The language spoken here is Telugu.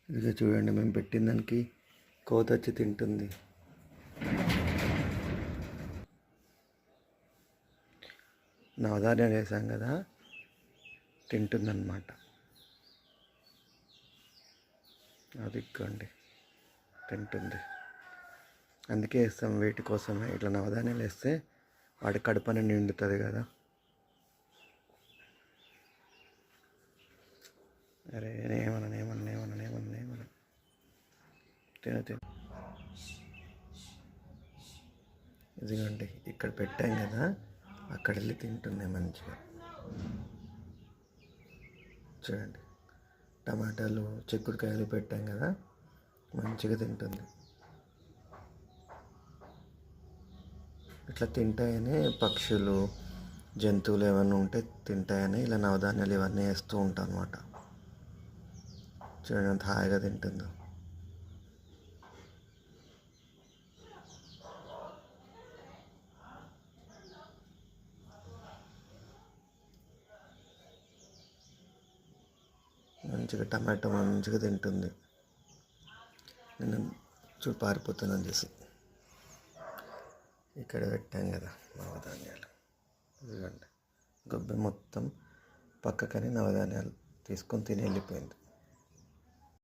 ఇదిగో చూడండి, మేము పెట్టిన దానికి కోత వచ్చి తింటుంది. నవధాన్యాలు వేసాం కదా, తింటుందన్నమాట. అది ఇక్కండి, తింటుంది. అందుకే వేస్తాం, వీటి కోసమే. ఇట్లా నవధాన్యాలు వేస్తే వాడి కడుపున నిండుతుంది కదా. అరే ఏమన్నా తిన. ఇదిగోండి, ఇక్కడ పెట్టాం కదా, అక్కడ వెళ్ళి తింటుంది మంచిగా. చూడండి, టమాటాలు చిక్కుడుకాయలు పెట్టాం కదా, మంచిగా తింటుంది. ఇట్లా తింటాయని పక్షులు, జంతువులు ఏమైనా ఉంటే తింటాయని ఇలా నవధాన్యాలు ఇవన్నీ వేస్తూ ఉంటాను అనమాట. చూడండి అంత హాయిగా తింటుందో. మంచిగా టమాటో మంచిగా తింటుంది. నేను చూడు పారిపోతున్నాను చూసి. ఇక్కడ పెట్టాం కదా నవధాన్యాలు, ఇదిగోండి. గొబ్బె మొత్తం పక్కకని నవధాన్యాలు తీసుకొని తిని వెళ్ళిపోయింది.